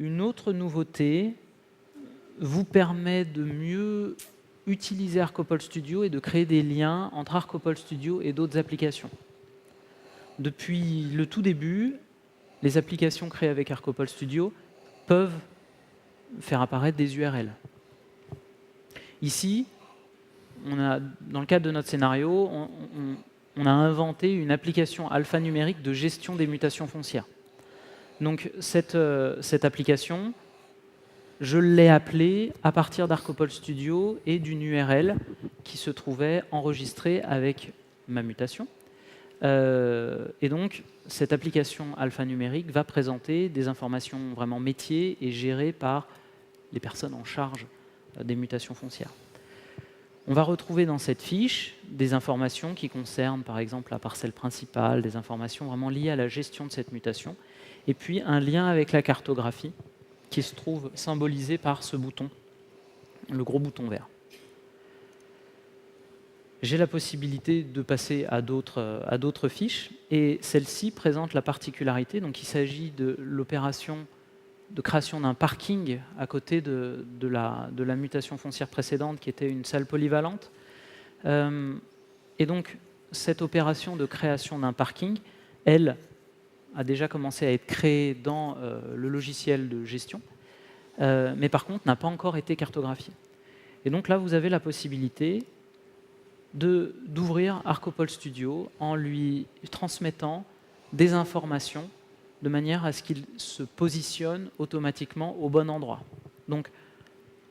Une autre nouveauté vous permet de mieux utiliser Arcopole Studio et de créer des liens entre Arcopole Studio et d'autres applications. Depuis le tout début, les applications créées avec Arcopole Studio peuvent faire apparaître des URL. Ici, dans le cadre de notre scénario, on a inventé une application alphanumérique de gestion des mutations foncières. Donc cette application, je l'ai appelée à partir d'Arcopole Studio et d'une URL qui se trouvait enregistrée avec ma mutation. Et donc, cette application alphanumérique va présenter des informations vraiment métiers et gérées par les personnes en charge des mutations foncières. On va retrouver dans cette fiche des informations qui concernent par exemple la parcelle principale, des informations vraiment liées à la gestion de cette mutation, et puis un lien avec la cartographie qui se trouve symbolisé par ce bouton, le gros bouton vert. J'ai la possibilité de passer à d'autres fiches, et celle-ci présente la particularité, donc il s'agit de l'opération de création d'un parking à côté de la mutation foncière précédente qui était une salle polyvalente. Et donc, cette opération de création d'un parking, elle a déjà commencé à être créée dans le logiciel de gestion, mais par contre n'a pas encore été cartographiée. Et donc là, vous avez la possibilité d'ouvrir Arcopole Studio en lui transmettant des informations de manière à ce qu'il se positionne automatiquement au bon endroit. Donc,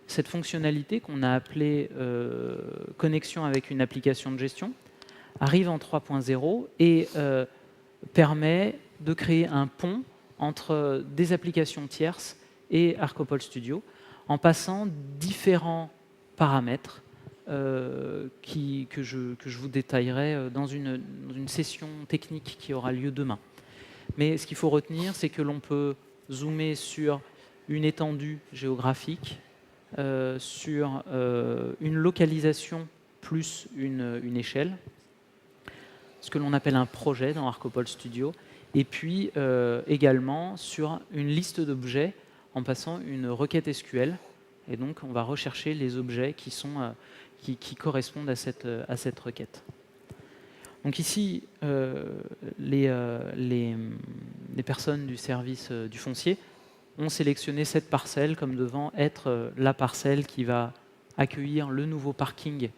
cette fonctionnalité qu'on a appelée connexion avec une application de gestion arrive en 3.0 et permet de créer un pont entre des applications tierces et Arcopole Studio en passant différents paramètres que je vous détaillerai dans une session technique qui aura lieu demain. Mais ce qu'il faut retenir, c'est que l'on peut zoomer sur une étendue géographique, sur une localisation plus une échelle, ce que l'on appelle un projet dans Arcopole Studio, et puis également sur une liste d'objets en passant une requête SQL. Et donc, on va rechercher les objets qui correspondent à cette requête. Donc ici, les personnes du service du foncier ont sélectionné cette parcelle comme devant être la parcelle qui va accueillir le nouveau parking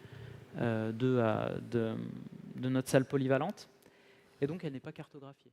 de notre salle polyvalente. Et donc, elle n'est pas cartographiée.